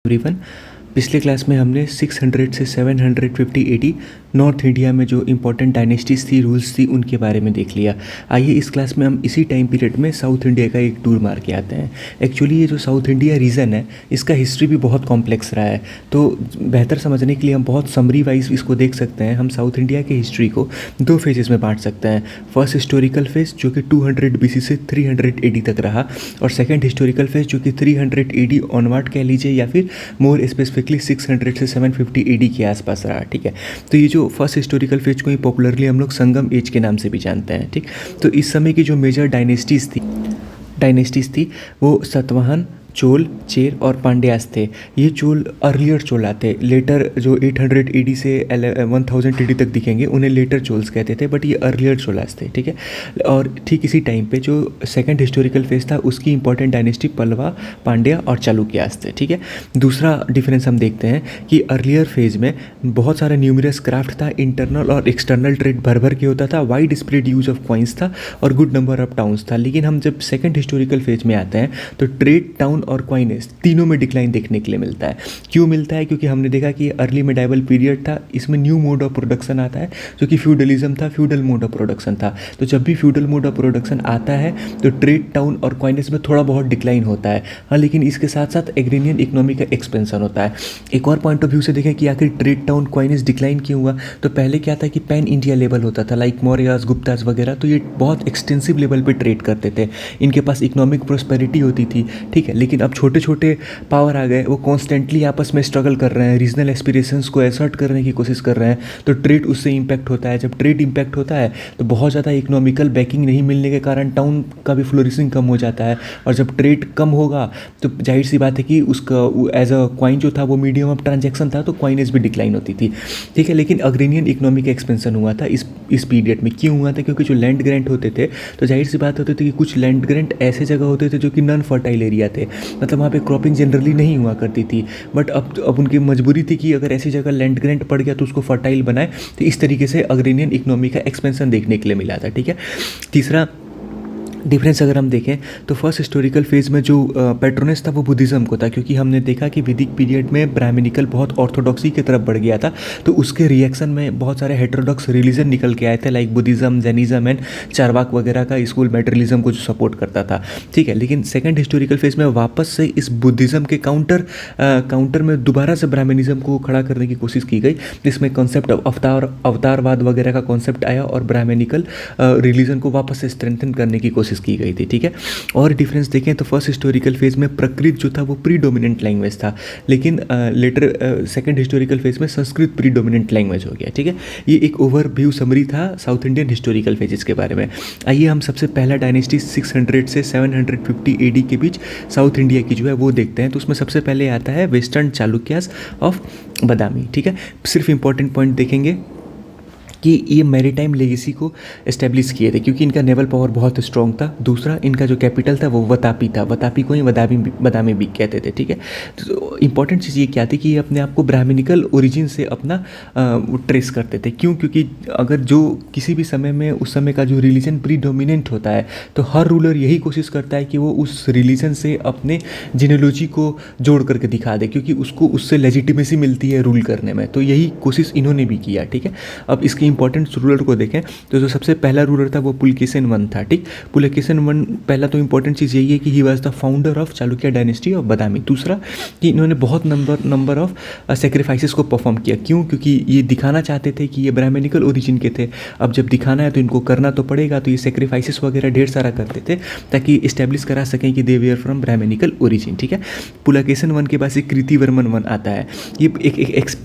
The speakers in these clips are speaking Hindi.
एवरीवन। पिछले क्लास में हमने 600 से 750 एडी नॉर्थ इंडिया में जो इम्पोर्टेंट डायनेस्टीज़ थी, रूल्स थी, उनके बारे में देख लिया। आइए इस क्लास में हम इसी टाइम पीरियड में साउथ इंडिया का एक टूर मार के आते हैं। एक्चुअली ये जो साउथ इंडिया रीजन है, इसका हिस्ट्री भी बहुत कॉम्प्लेक्स रहा है, तो बेहतर समझने के लिए हम बहुत समरी वाइज इसको देख सकते हैं। हम साउथ इंडिया के हिस्ट्री को दो फेजेस में बांट सकते हैं। फर्स्ट हिस्टोरिकल फेज जो कि 200 BC से 300 AD तक रहा, और सेकेंड हिस्टोरिकल फेज जो कि 300 AD ऑनवर्ड कह लीजिए, या फिर मोर स्पेसिफिकली 600 से 750 AD के आसपास रहा। ठीक है, तो ये जो फर्स्ट हिस्टोरिकल फेज को ही पॉपुलरली हम लोग संगम एज के नाम से भी जानते हैं। ठीक, तो इस समय की जो मेजर डायनेस्टीज़ थी वो सतवाहन, चोल, चेर और पांड्यास थे। ये चोल अर्लियर चोल आते, लेटर जो 800 AD से 1000 AD तक दिखेंगे उन्हें लेटर चोल्स कहते थे, बट ये अर्लियर चोलास थे। ठीक है, और ठीक इसी टाइम पे जो सेकंड हिस्टोरिकल फेज था उसकी इंपॉर्टेंट डायनेस्टी पल्लवा, पांड्या और चालुक्यास थे। ठीक है, दूसरा डिफरेंस हम देखते हैं कि अर्लियर फेज में बहुत सारा न्यूमरस क्राफ्ट था, इंटरनल और एक्सटर्नल ट्रेड भर भर के होता था, wide spread use of coins था और गुड नंबर ऑफ टाउन्स था। लेकिन हम जब सेकंड हिस्टोरिकल फेज में आते हैं तो ट्रेड, टाउन और कॉइनेज तीनों में डिक्लाइन देखने के लिए मिलता है। क्यों मिलता है? क्योंकि हमने देखा कि अर्ली मेडाइवल पीरियड था, इसमें न्यू मोड ऑफ प्रोडक्शन आता है जो कि फ्यूडलिज्म था, फ्यूडल मोड ऑफ प्रोडक्शन था। तो जब भी फ्यूडल मोड ऑफ प्रोडक्शन आता है तो ट्रेड, टाउन और कॉइनेज में थोड़ा बहुत डिक्लाइन होता है। हाँ, लेकिन इसके साथ साथ एग्रीनियन इकोनॉमी का एक्सपेंशन होता है। एक और पॉइंट ऑफ व्यू से देखें कि आखिर ट्रेड, टाउन, कॉइनेज डिक्लाइन क्यों हुआ, तो पहले क्या था कि पैन इंडिया लेवल होता था, लाइक मौर्यास, गुप्तास वगैरह, तो ये बहुत एक्सटेंसिव लेवल पे ट्रेड करते थे, इनके पास इकोनॉमिक प्रोस्पेरिटी होती थी। ठीक है, लेकिन अब छोटे छोटे पावर आ गए, वो कॉन्स्टेंटली आपस में स्ट्रगल कर रहे हैं, रीजनल एस्पिरेशंस को एसर्ट करने की कोशिश कर रहे हैं, तो ट्रेड उससे इम्पैक्ट होता है। जब ट्रेड इम्पैक्ट होता है तो बहुत ज़्यादा इकोनॉमिकल बैकिंग नहीं मिलने के कारण टाउन का भी फ्लोरिशिंग कम हो जाता है, और जब ट्रेड कम होगा तो जाहिर सी बात है कि उसका एज अ क्वाइन जो था वो मीडियम ऑफ ट्रांजेक्शन था, तो क्वाइनेज भी डिक्लाइन होती थी। ठीक है, लेकिन अग्रेनियन इकोनॉमी का एक्सपेंशन हुआ था इस पीरियड में। क्यों हुआ था? क्योंकि जो लैंड ग्रेंट होते थे तो जाहिर सी बात होती थी कि कुछ लैंड ग्रेंट ऐसे जगह होते थे जो कि नॉन फर्टाइल एरिया थे, मतलब वहाँ पे क्रॉपिंग जनरली नहीं हुआ करती थी, बट अब उनकी मजबूरी थी कि अगर ऐसी जगह लैंड ग्रेंट पड़ गया तो उसको फर्टाइल बनाए। तो इस तरीके से अग्रेनियन इकोनॉमी का एक्सपेंशन देखने के लिए मिला था। ठीक है, तीसरा डिफरेंस अगर हम देखें तो फर्स्ट हिस्टोरिकल फेज में जो पैट्रोनेस था वो बुद्धिज़्म को था, क्योंकि हमने देखा कि वैदिक पीरियड में ब्राह्मणिकल बहुत ऑर्थोडॉक्सी की तरफ बढ़ गया था, तो उसके रिएक्शन में बहुत सारे हेटेरोडॉक्स रिलीजन निकल के आए थे, like Buddhism, Jainism and Charvaka वगैरह का स्कूल मेटेरियलिज्म को जो सपोर्ट करता था। ठीक है, लेकिन सेकेंड हिस्टोरिकल फेज में वापस से इस बुद्धिज़्म के काउंटर में दोबारा से ब्राह्मणिज्म को खड़ा करने की कोशिश की गई, जिसमें कॉन्सेप्ट ऑफ अवतारवाद वगैरह का कॉन्सेप्ट आया और ब्राह्मणिकल रिलीजन को वापस से स्ट्रेंथन करने की कोशिश की गई थी। ठीक है, और डिफरेंस देखें तो फर्स्ट हिस्टोरिकल फेज में प्रकृत जो था वो प्रीडोमिनेंट लैंग्वेज था, लेकिन लेटर सेकंड हिस्टोरिकल फेज में संस्कृत प्रीडोमिनेंट लैंग्वेज हो गया। ठीक है, ये एक ओवरव्यू समरी था साउथ इंडियन हिस्टोरिकल फेजेस के बारे में। आइए हम सबसे पहला डायनेस्टी 600 से 750 AD के बीच साउथ इंडिया की जो है वो देखते हैं। तो उसमें सबसे पहले आता है वेस्टर्न चालुक्यास ऑफ बादामी। ठीक है, सिर्फ इंपॉर्टेंट पॉइंट देखेंगे कि ये मैरीटाइम लेगेसी को एस्टेब्लिश किए थे, क्योंकि इनका नेवल पावर बहुत स्ट्रॉन्ग था। दूसरा, इनका जो कैपिटल था वो वतापी था, वतापी को ही बदामी भी कहते थे। ठीक है, तो इंपॉर्टेंट चीज़ ये क्या थी कि ये अपने आप को ब्राह्मणिकल ओरिजिन से अपना ट्रेस करते थे। क्यों? क्योंकि अगर जो किसी भी समय में उस समय का जो रिलीजन प्रीडोमिनेंट होता है तो हर रूलर यही कोशिश करता है कि वो उस रिलीजन से अपने जीनोलॉजी को जोड़ करके दिखा दे, क्योंकि उसको उससे लेजिटिमेसी मिलती है रूल करने में। तो यही कोशिश इन्होंने भी किया। ठीक है, अब इसकी इंपॉर्टेंट रूलर को देखें तो जो सबसे पहला रूलर था वो पुलकेशिन I था। ठीक, पुलकेशिन I पहला तो इंपॉर्टेंट चीज़ यही है कि he was the founder of Chalukya dynasty of Badami. दूसरा कि इन्होंने बहुत नंबर ऑफ सेक्रीफाइसेस को परफॉर्म किया। क्यों? क्योंकि ये दिखाना चाहते थे कि ये ब्राह्मणिकल ओरिजिन के थे, अब जब दिखाना है तो इनको करना तो पड़ेगा, तो ये सेक्रीफाइसेस वगैरह ढेर सारा करते थे ताकि इस्टेब्लिश करा सकें कि दे वेयर फ्रॉम ब्राह्मणिकल ओरिजिन। ठीक है, पुलकेशिन I के पास एक कृतिवर्मन I आता है। ये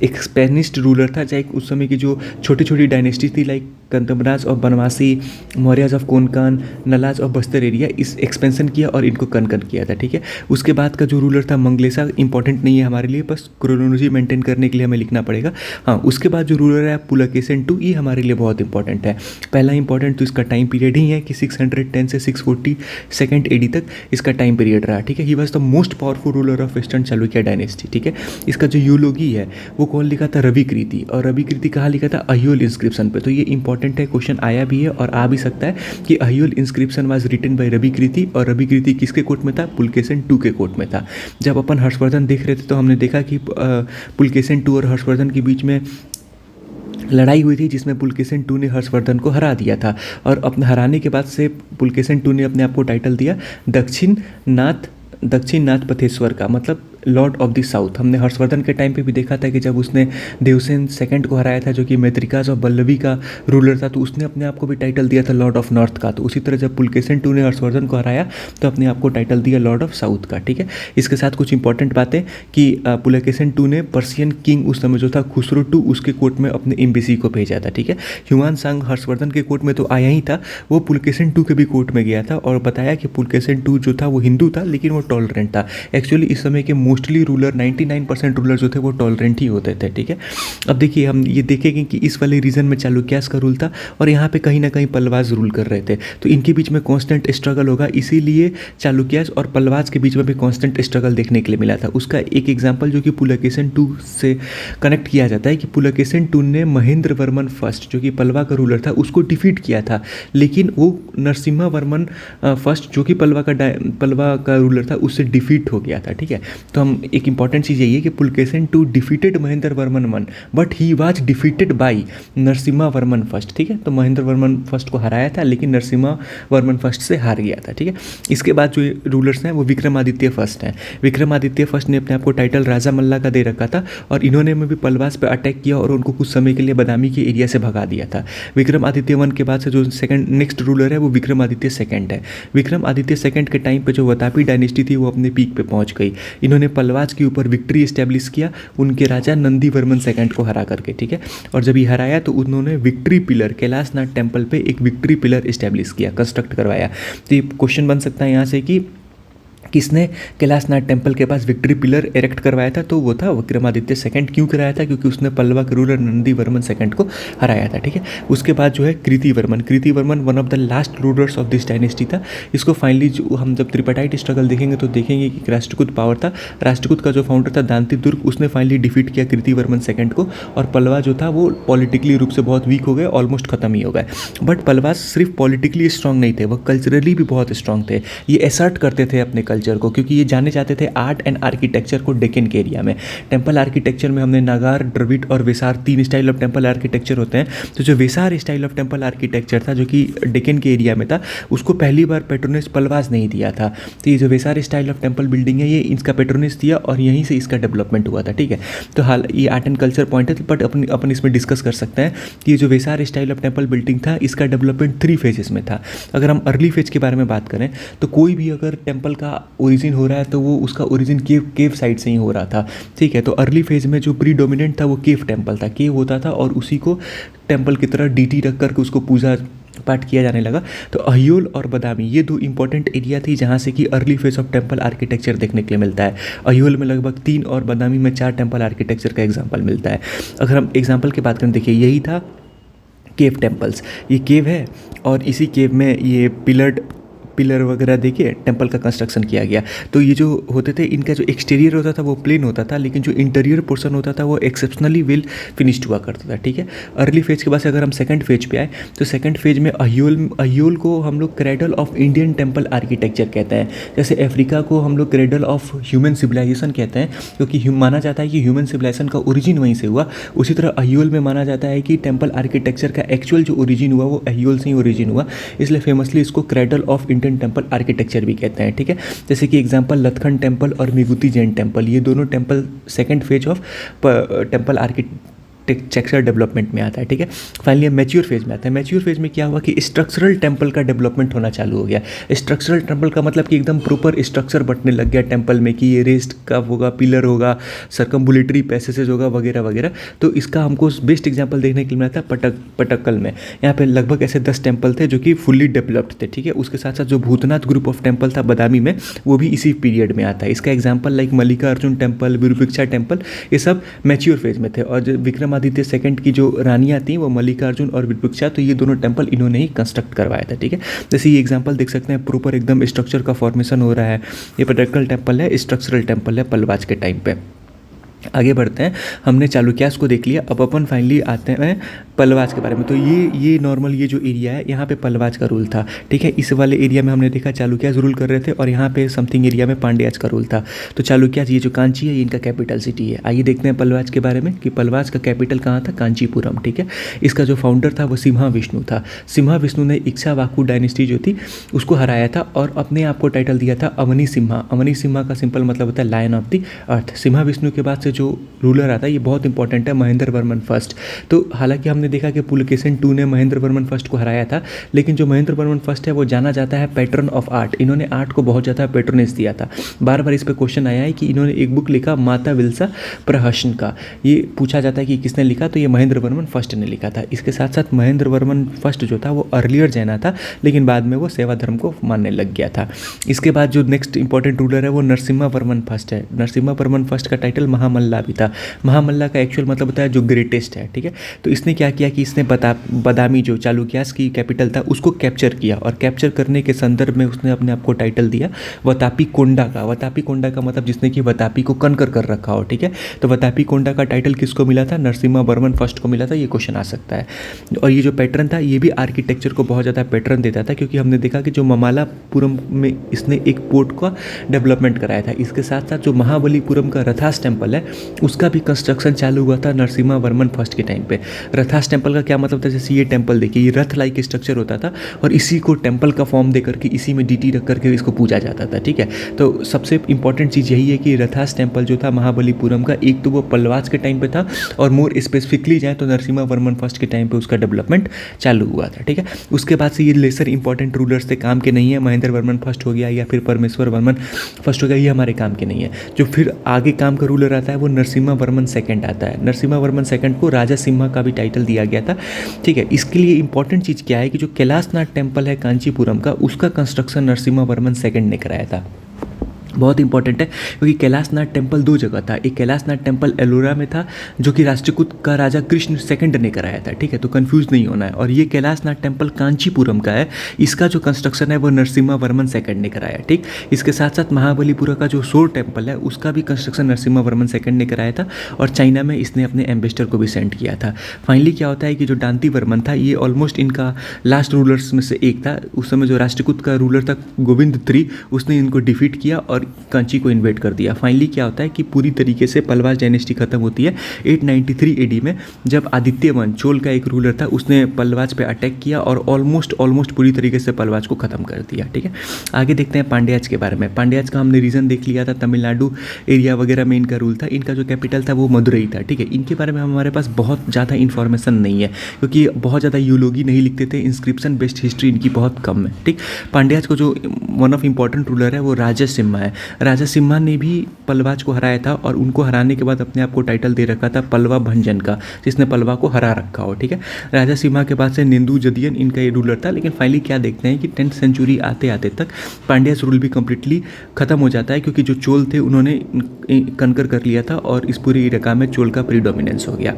एक स्पेनिश रूलर था, चाहे उस समय की जो छोटी छोटी डायनेस्टी थी, लाइक कंतमराज और बनवासी, मौर्याज ऑफ कोंकण, नलाज और बस्तर एरिया, इस एक्सपेंशन किया और इनको कनकन किया था। ठीक है, उसके बाद का जो रूलर था मंगलेशा, इंपॉर्टेंट नहीं है हमारे लिए, बस क्रोनोलॉजी मेंटेन करने के लिए हमें लिखना पड़ेगा। हाँ, उसके बाद जो रूलर है पुलकेशिन II, ये हमारे लिए बहुत इंपॉर्टेंट है। पहला इंपॉर्टेंट तो इसका टाइम पीरियड ही है कि 610 से 642 AD तक इसका टाइम पीरियड रहा। ठीक है, he was the most powerful ruler of western Chalukya dynasty. ठीक है, इसका जो यूलोगी है वो कौन लिखा था? रवि कृति, और रवि कृति कहाँ लिखा था? अहियोल इंस्क्रिप्शन पे। तो ये इंपॉर्टेंट इंपॉर्टेंट है, क्वेश्चन आया भी है और आ भी सकता है कि Aihole inscription was written by Ravi Kriti, और रवि कृति किसके कोर्ट में था? पुलकेशिन II के कोर्ट में था। जब अपन हर्षवर्धन देख रहे थे तो हमने देखा कि पुलकेशिन II और हर्षवर्धन के बीच में लड़ाई हुई थी, जिसमें पुलकेशिन II ने हर्षवर्धन को हरा दिया था, और अपने हराने के बाद से पुलकेशिन II ने अपने आप को टाइटल दिया दक्षिण नाथ पथेश्वर का, मतलब लॉर्ड ऑफ द साउथ। हमने हर्षवर्धन के टाइम पे भी देखा था कि जब उसने देवसेन सेकंड को हराया था, जो कि मैत्रिकाज और बल्लवी का रूलर था, तो उसने अपने आप को भी टाइटल दिया था लॉर्ड ऑफ नॉर्थ का। तो उसी तरह जब पुलकेशिन II ने हर्षवर्धन को हराया तो अपने आप को टाइटल दिया लॉर्ड ऑफ साउथ का। ठीक है, इसके साथ कुछ इंपॉर्टेंट बातें कि पुलकेशिन II ने पर्शियन किंग उस समय जो था खुसरो II, उसके कोर्ट में अपने एम्बेसी को भेजा था। ठीक है, ह्यूआन सांग हर्षवर्धन के कोर्ट में तो आया ही था, वो पुलकेशिन II के भी कोर्ट में गया था और बताया कि पुलकेशिन II जो था वो हिंदू था, लेकिन वो टॉलरेंट था। एक्चुअली इस समय के मोस्टली रूलर 99% रूलर जो थे वो टॉलरेंट ही होते थे। ठीक है, अब देखिए हम ये देखेंगे कि इस वाले रीजन में चालुक्यास का रूल था और यहाँ पे कहीं ना कहीं पल्लवाज रूल कर रहे थे, तो इनके बीच में कांस्टेंट स्ट्रगल होगा, इसीलिए चालुक्यास और पल्लवाज के बीच में भी कांस्टेंट स्ट्रगल देखने के लिए मिला था। उसका एक एग्जांपल जो कि पुलकेशिन II से कनेक्ट किया जाता है कि पुलकेशिन II ने महेंद्र वर्मन फर्स्ट, जो कि पल्लवा का रूलर था, उसको डिफीट किया था, लेकिन वो नरसिम्हा वर्मन फर्स्ट, जो कि पल्लवा का रूलर था, उससे डिफीट हो गया था। ठीक है, तो हम एक इंपॉर्टेंट चीज़ यही है कि Pulakeshin II defeated Mahendra Varman one, but he was defeated by Narasimha Varman first. ठीक है, तो महेंद्र वर्मन फर्स्ट को हराया था, लेकिन नरसिम्हा वर्मन फर्स्ट से हार गया था। ठीक है, इसके बाद जो रूलर्स हैं वो विक्रमादित्य फर्स्ट हैं। विक्रमादित्य फर्स्ट ने अपने आप को टाइटल राजा मल्ला का दे रखा था और इन्होंने में भी पल्लवास पर अटैक किया और उनको कुछ समय के लिए बादामी के एरिया से भगा दिया था। विक्रमादित्य वन के बाद से जो सेकंड नेक्स्ट रूलर है वो विक्रमादित्य सेकंड है। विक्रमादित्य सेकंड के टाइम पे जो वतापी डायनेस्टी थी वो अपने पीक पे पहुंच गई। इन्होंने पल्लवाज के ऊपर विक्ट्री इस्टेब्लिश किया उनके राजा नंदी वर्मन सेकंड को हरा करके। ठीक है, और जब ये हराया तो उन्होंने विक्ट्री पिलर कैलाशनाथ टेम्पल पे एक विक्ट्री पिलर इस्टेब्लिश किया, कंस्ट्रक्ट करवाया। तो ये क्वेश्चन बन सकता है यहाँ से कि किसने कैलाशनाथ टेम्पल के पास विक्ट्री पिलर एरेक्ट करवाया था? तो वो था विक्रमादित्य सेकंड। क्यों कराया था? क्योंकि उसने पल्लवा के रूलर नंदी वर्मन सेकंड को हराया था। ठीक है, उसके बाद जो है Kriti Varman one of the last rulers of this dynasty था। इसको फाइनली जो हम जब त्रिपाठाइट स्ट्रगल देखेंगे तो देखेंगे कि राष्ट्रकूट पावर था, राष्ट्रकूट का जो फाउंडर था दांती दुर्ग, उसने फाइनली डिफीट किया कृति वर्मन सेकंड को, और पल्लवा जो था वो पॉलिटिकली रूप से बहुत वीक हो गए, ऑलमोस्ट खत्म ही हो गए। बट पल्लवा सिर्फ पॉलिटिकली स्ट्रांग नहीं थे, वो कल्चरली भी बहुत स्ट्रांग थे। ये एसर्ट करते थे अपने कल्चर को, क्योंकि ये जाने जाते थे आर्ट एंड आर्किटेक्चर को डेक्कन के एरिया में। टेम्पल आर्किटेक्चर में हमने नागार, द्रविड़ और वेसार 3 स्टाइल ऑफ टेम्पल आर्किटेक्चर होते हैं। तो जो वेसार स्टाइल ऑफ टेम्पल आर्किटेक्चर था जो कि डेक्कन के एरिया में था, उसको पहली बार पेट्रोनेज पल्लवाज नहीं दिया था। तो ये जो वेसार स्टाइल ऑफ टेम्पल बिल्डिंग है ये इसका पेट्रोनेज दिया और यहीं से इसका डेवलपमेंट हुआ था। ठीक है, तो हाल ये आर्ट एंड कल्चर पॉइंट है, बट अपन इसमें डिस्कस कर सकते हैं कि ये जो वेसार स्टाइल ऑफ टेम्पल बिल्डिंग था इसका डेवलपमेंट 3 फेजेस में था। अगर हम अर्ली फेज के बारे में बात करें तो कोई भी अगर टेम्पल का ओरिजिन हो रहा है तो वो उसका ओरिजिन केव साइड से ही हो रहा था। ठीक है, तो अर्ली फेज में जो प्रीडोमिनेंट था वो केव टेम्पल था, केव होता था और उसी को टेम्पल की तरह डीटी रख करके उसको पूजा पाठ किया जाने लगा। तो अहियोल और बादामी ये 2 इंपॉर्टेंट एरिया थी जहाँ से कि early phase of temple architecture देखने के लिए मिलता है। अहियोल में लगभग 3 और बादामी में 4 टेम्पल आर्किटेक्चर का एग्जाम्पल मिलता है। अगर हम एग्जाम्पल की बात करें, देखिए यही था केव टेम्पल्स, ये केव है और इसी केव में ये पिलर वगैरह देखिए टेम्पल का कंस्ट्रक्शन किया गया। तो ये जो होते थे इनका जो एक्सटीरियर होता था वो प्लेन होता था, लेकिन जो इंटीरियर पोर्शन होता था वो एक्सेप्शनली वेल फिनिश्ड हुआ करता था। ठीक है, अर्ली फेज के बाद से अगर हम सेकंड फेज पे आए तो सेकंड फेज में अहियोल को हम लोग cradle of Indian temple architecture कहते हैं। जैसे अफ्रीका को हम लोग क्रेडल ऑफ ह्यूमन सिविलाइजेशन कहते हैं, क्योंकि माना जाता है कि ह्यूमन सिविलाइजेशन का ओरिजिन वहीं से हुआ। उसी तरह अहियोल में माना जाता है कि टेम्पल आर्किटेक्चर का एक्चुअल जो ओरिजिन हुआ वो अहियोल से ही ओरिजिन हुआ, इसलिए फेमसली इसको cradle of Indian temple architecture भी कहते हैं। ठीक है, जैसे कि एग्जांपल लतखंड टेम्पल और मिगुती जैन टेम्पल, ये दोनों temple second phase of temple architecture development में आता है। ठीक है, फाइनली मैच्योर फेज में आता है। मैच्योर फेज में क्या हुआ कि स्ट्रक्चरल टेम्पल का डेवलपमेंट होना चालू हो गया। स्ट्रक्चरल टेम्पल का मतलब कि एकदम प्रॉपर स्ट्रक्चर बनने लग गया टेम्पल में, कि ये रेस्ट का होगा, पिलर होगा, सर्कम्बुलेटरी पैसेजेस होगा वगैरह वगैरह। तो इसका हमको बेस्ट एग्जाम्पल देखने के लिए मिला था पटक्कल में। यहाँ पे लगभग ऐसे 10 टेम्पल थे जो कि फुल्ली डेवलप्ड थे। ठीक है, उसके साथ साथ जो भूतनाथ ग्रुप ऑफ टेम्पल था बादामी में, वो भी इसी पीरियड में आता है। इसका example like Mallikarjun temple, Virupaksha temple, ये सब मैच्योर फेज में थे। और जो विक्रमादित्य सेकंड की जो रानियाँ थी वो मल्लिकार्जुन और विरूपाक्षा, तो ये दोनों टेम्पल इन्होंने ही कंस्ट्रक्ट करवाया था। ठीक है, जैसे ये एग्जाम्पल देख सकते हैं, प्रॉपर एकदम स्ट्रक्चर का फॉर्मेशन हो रहा है। ये पटक्कल टेम्पल है, स्ट्रक्चरल टेम्पल है पल्लवाज के टाइम पे। आगे बढ़ते हैं। हमने चालुक्यास को देख लिया, अब अपन फाइनली आते हैं पल्लवाज के बारे में। तो ये नॉर्मल ये जो एरिया है यहाँ पे पल्लवाज का रूल था, ठीक है। इस वाले एरिया में हमने देखा चालुक्यास रूल कर रहे थे और यहाँ पे समथिंग एरिया में पांड्याज का रूल था। तो चालुक्यास ये जो कांची है ये इनका कैपिटल सिटी है। आइए देखते हैं पल्लवाज के बारे में कि पल्लवाज का कैपिटल कहाँ था, कांचीपुरम, ठीक है। इसका जो फाउंडर था वो सिम्हा विष्णु था। सिम्हा विष्णु ने इक्ष्वाकु डायनेस्टी जो थी उसको हराया था और अपने आप को टाइटल दिया था अवनी सिम्हा। अवनी सिम्हा का सिंपल मतलब होता है lion of the earth. Simha Vishnu के बाद से जो रूलर आता है ये बहुत इंपॉर्टेंट है, महेंद्र वर्मन फर्स्ट। तो हालांकि हमने देखा कि पुलकेशिन II ने महेंद्र वर्मन फर्स्ट को हराया था, लेकिन जो महेंद्र वर्मन फर्स्ट है वो जाना जाता है पैटर्न ऑफ आर्ट। इन्होंने आर्ट को बहुत ज़्यादा पैट्रोनेज दिया था। बार बार इस पर क्वेश्चन आया है कि इन्होंने एक बुक लिखा माता विल्सा प्रहसन का, ये पूछा जाता है कि किसने लिखा, तो ये महेंद्र वर्मन फर्स्ट ने लिखा था। इसके साथ साथ महेंद्र वर्मन फर्स्ट जो था वो अर्लियर जैना था, लेकिन बाद में वो सेवा धर्म को मानने लग गया था। इसके बाद जो नेक्स्ट इंपॉर्टेंट रूलर है वो नरसिम्हा वर्मन फर्स्ट है। नरसिम्हा वर्मन फर्स्ट का टाइटल महामल्ला भी था। महामल्ला का एक्चुअल मतलब होता है जो ग्रेटेस्ट है, ठीक है। तो इसने क्या किया कि इसने बादामी जो चालुक्यास की कैपिटल था उसको कैप्चर किया और कैप्चर करने के संदर्भ में उसने अपने आप को टाइटल दिया वतापी कोंडा का। वतापी कोंडा का मतलब जिसने कि वतापी को कनकर कर रखा हो, ठीक है। तो वतापी कोंडा का टाइटल किसको मिला था, नरसिम्हा वर्मन फर्स्ट को मिला था। ये क्वेश्चन आ सकता है। और ये जो पैटर्न था ये भी आर्किटेक्चर को बहुत ज़्यादा पैटर्न देता था, क्योंकि हमने देखा कि जो ममालापुरम में इसने एक पोर्ट का डेवलपमेंट कराया था। इसके साथ साथ जो महाबलीपुरम का रथास टेम्पल है उसका भी कंस्ट्रक्शन चालू हुआ था नरसिम्हा वर्मन फर्स्ट के टाइम पे। रथास टेम्पल का क्या मतलब था, जैसे ये टेम्पल देखिए ये रथ लाइक स्ट्रक्चर होता था और इसी को टेम्पल का फॉर्म दे करके इसी में डीटी रख करके इसको पूजा जाता था, ठीक है। तो सबसे इंपॉर्टेंट चीज़ यही है कि रथास टेम्पल जो था महाबलीपुरम का, एक तो वो पल्लवाज के टाइम पे था और मोर स्पेसिफिकली जाए तो नरसिम्हा वर्मन फर्स्ट के टाइम पे उसका डेवलपमेंट चालू हुआ था, ठीक है। उसके बाद से ये लेसर इंपॉर्टेंट रूलर्स थे, काम के नहीं है। महेंद्र वर्मन फर्स्ट हो गया या फिर परमेश्वर वर्मन फर्स्ट हो गया, ये हमारे काम के नहीं है। जो फिर आगे काम का रूलर आता है वो नरसिम्हा वर्मन सेकंड आता है। नरसिम्हा वर्मन सेकंड को राजा सिम्हा का भी टाइटल दिया गया था, ठीक है। इसके लिए इंपॉर्टेंट चीज़ क्या है कि जो कैलाशनाथ टेम्पल है कांचीपुरम का उसका कंस्ट्रक्शन नरसिम्हा वर्मन सेकंड ने कराया था। बहुत इंपॉर्टेंट है क्योंकि कैलाशनाथ टेम्पल दो जगह था। एक कैलाशनाथ टेम्पल एलोरा में था जो कि राष्ट्रकूट का राजा कृष्ण सेकंड ने कराया था, ठीक है। तो कंफ्यूज नहीं होना है। और ये कैलाशनाथ टेम्पल कांचीपुरम का है, इसका जो कंस्ट्रक्शन है वो नरसिम्हा वर्मन सेकंड ने कराया, ठीक। इसके साथ साथ महाबलीपुरम का जो सोर टेम्पल है उसका भी कंस्ट्रक्शन नरसिम्हा वर्मन सेकंड ने कराया था और चाइना में इसने अपने एम्बेसडर को भी सेंड किया था। फाइनली क्या होता है कि जो डांती वर्मन था ये ऑलमोस्ट इनका लास्ट रूलर्स में से एक था। उस समय जो राष्ट्रकूट का रूलर था गोविंद III उसने इनको डिफीट किया और कांची को इन्वेट कर दिया। फाइनली क्या होता है कि पूरी तरीके से पल्लवाज डायनेस्टी खत्म होती है 893 AD में, जब आदित्यवन चोल का एक रूलर था उसने पल्लवाज पे अटैक किया और ऑलमोस्ट पूरी तरीके से पल्लवाज को खत्म कर दिया, ठीक है। आगे देखते हैं पांड्याज के बारे में। पांड्याज का हमने रीजन देख लिया था, तमिलनाडु एरिया वगैरह में इनका रूल था। इनका जो कैपिटल था वो मदुरई था, ठीक है। इनके बारे में हमारे पास बहुत ज़्यादा इन्फॉर्मेशन नहीं है क्योंकि बहुत ज़्यादा यूलोगी नहीं लिखते थे, इंस्क्रिप्शन बेस्ड हिस्ट्री इनकी बहुत कम है, ठीक। पांड्याज को जो वन ऑफ इंपॉर्टेंट रूलर है वो राजा सिम्हा है। राजा सिम्हा ने भी पल्लवाज को हराया था और उनको हराने के बाद अपने आप को टाइटल दे रखा था पल्लवा भंजन का, जिसने पल्लवा को हरा रखा हो, ठीक है। राजा सिम्हा के बाद से नेंदू जदियन इनका ये रूलर था। लेकिन फाइनली क्या देखते हैं कि 10th सेंचुरी आते आते तक पांड्यास रूल भी कम्प्लीटली खत्म हो जाता है क्योंकि जो चोल थे उन्होंने कनकर कर लिया था और इस पूरे इलाका में चोल का प्रीडोमिनेंस हो गया,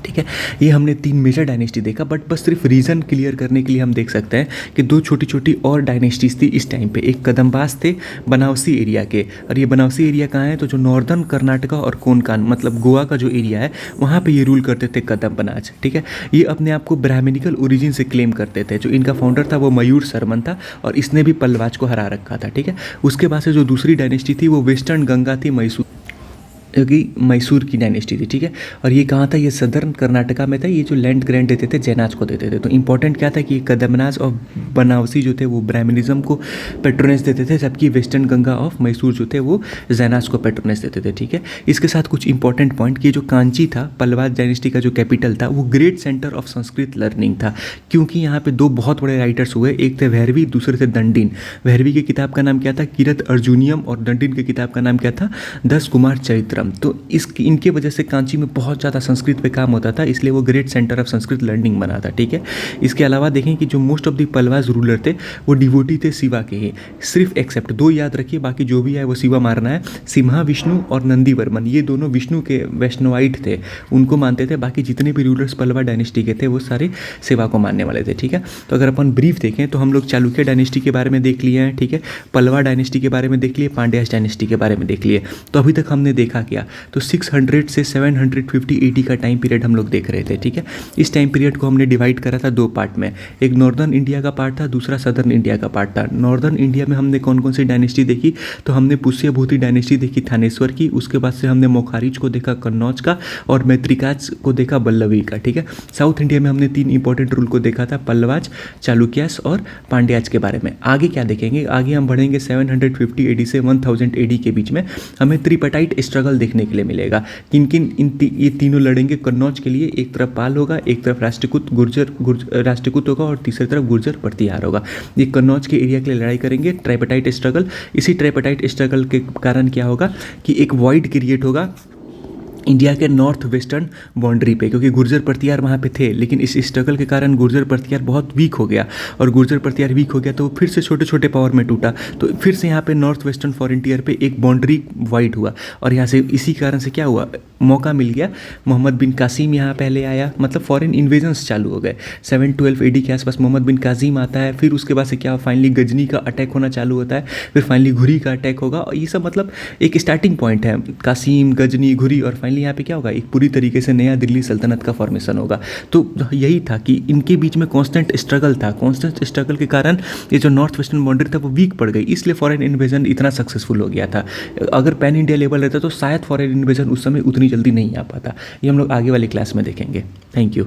ठीक है। ये हमने 3 मेजर डायनेस्टी देखा, बट बस सिर्फ रीजन क्लियर करने के लिए हम देख सकते हैं कि 2 छोटी छोटी और डायनेस्टीज थी इस टाइम पे। एक कदम्बास थे बनावसी एरिया के, और ये बनावसी एरिया कहाँ है तो जो नॉर्दर्न कर्नाटका और कोंकण मतलब गोवा का जो एरिया है वहाँ पे ये रूल करते थे कदम्बनाज, ठीक है। ये अपने आप को ब्राह्मणिकल ओरिजिन से क्लेम करते थे। जो इनका फाउंडर था वो मयूर शर्मन था और इसने भी पल्लवाज को हरा रखा था, ठीक है। उसके बाद से जो दूसरी डायनेस्टी थी वो वेस्टर्न गंगा थी, मैसूर की डायनेस्टी थी, ठीक है। और ये कहाँ था, ये सदर्न कर्नाटका में था। ये जो लैंड ग्रांट देते थे जैनाज को देते थे। तो इंपॉर्टेंट क्या था कि कदम्बनाज और बनावसी जो थे वो ब्राह्मणिज्म को पेट्रोनेज देते थे, जबकि वेस्टर्न गंगा ऑफ मैसूर जो थे वो जैनाज को पेट्रोनेज देते थे, ठीक है। इसके साथ कुछ इंपॉर्टेंट पॉइंट कि जो कांची था पल्लवाज डायनेस्टी का जो कैपिटल था वो great centre of Sanskrit learning था, क्योंकि यहाँ पे 2 बहुत बड़े राइटर्स हुए, एक थे भैरवी, दूसरे थे दंडिन। भैरवी की किताब का नाम क्या था, किरत अर्जुनियम, और दंडिन की किताब का नाम क्या था, 10 कुमार चरित्रम। तो इनके वजह से कांची में बहुत ज़्यादा संस्कृत पे काम होता था, इसलिए वो great centre of Sanskrit learning बना था, ठीक है। इसके अलावा देखें कि जो most of the Pallavas ruler थे वो डिवोटी थे शिवा के ही, सिर्फ एक्सेप्ट 2 याद रखिए, बाकी जो भी है वो शिवा मारना है। सिम्हा विष्णु और नंदी वर्मन ये दोनों विष्णु के वैष्णवाइट थे, उनको मानते थे। बाकी जितने भी रूलर्स पल्लवा डायनेस्टी के थे वो सारे शिवा को मानने वाले थे, ठीक है। तो अगर अपन ब्रीफ देखें तो हम लोग चालुक्य डायनेस्टी के बारे में देख लिए हैं, ठीक है। पल्लवा डायनेस्टी के बारे में देख लिए, पांड्यास डायनेस्टी के बारे में देख लिए। तो अभी तक हमने देखा गया। तो 600 से 750 AD का टाइम पीरियड हम लोग देख रहे थे, ठीक है। इस टाइम पीरियड को हमने डिवाइड करा था दो पार्ट में, एक नॉर्दर्न इंडिया का पार्ट था, दूसरा सदर्न इंडिया का पार्ट था। नॉर्दर्न इंडिया में हमने कौन कौन सी डायनेस्टी देखी, तो हमने पुष्यभूति डायनेस्टी देखी थानेश्वर की, उसके बाद से हमने मोखारिज को देखा कन्नौज का, और मैत्रिकाज को देखा बल्लवी का, ठीक है। साउथ इंडिया में हमने 3 इंपॉर्टेंट रूल को देखा था, पल्लवाज, चालुक्यास और पांड्याज के बारे में। आगे क्या देखेंगे, आगे हम बढ़ेंगे 750 AD से 1000 AD के बीच में हमें त्रिपटाइट स्ट्रगल देखने के लिए मिलेगा। किन किन ये तीनों लड़ेंगे कन्नौज के लिए, एक तरफ पाल होगा, एक तरफ राष्ट्रकूट राष्ट्रकूट होगा और तीसरी तरफ गुर्जर प्रतिहार होगा। ये कन्नौज के एरिया के लिए लड़ाई करेंगे, ट्राइपटाइट स्ट्रगल। इसी ट्राइपटाइट स्ट्रगल के कारण क्या होगा कि एक वॉइड क्रिएट होगा इंडिया के नॉर्थ वेस्टर्न बाउंड्री पे, क्योंकि गुर्जर प्रतिहार वहाँ पे थे, लेकिन इस स्ट्रगल के कारण गुर्जर प्रतिहार बहुत वीक हो गया, और गुर्जर प्रतिहार वीक हो गया तो फिर से छोटे छोटे पावर में टूटा, तो फिर से यहाँ पे नॉर्थ वेस्टर्न फ्रंटियर पे एक बाउंड्री वाइड हुआ, और यहाँ से इसी कारण से क्या हुआ, मौका मिल गया, मोहम्मद बिन कासिम यहाँ पहले आया, मतलब फॉरेन इन्वेजन्स चालू हो गए। 712 AD के आसपास मोहम्मद बिन कासिम आता है, फिर उसके बाद से क्या फाइनली गजनी का अटैक होना चालू होता है, फिर फाइनली घुरी का अटैक होगा, और ये सब मतलब एक स्टार्टिंग पॉइंट है, कासिम, गजनी, घुरी, और फाइनली यहाँ पे क्या होगा, एक पूरी तरीके से नया दिल्ली सल्तनत का फॉर्मेशन होगा। तो यही था कि इनके बीच में कांस्टेंट स्ट्रगल था, कांस्टेंट स्ट्रगल के कारण ये जो नॉर्थ वेस्टर्न बाउंड्री था वो वीक पड़ गई, इसलिए फॉरेन इन्वेजन इतना सक्सेसफुल हो गया था। अगर पैन इंडिया लेवल रहता तो शायद फॉरेन इन्वेजन उस समय उतनी जल्दी नहीं आ पाता। ये हम लोग आगे वाली क्लास में देखेंगे। Thank you.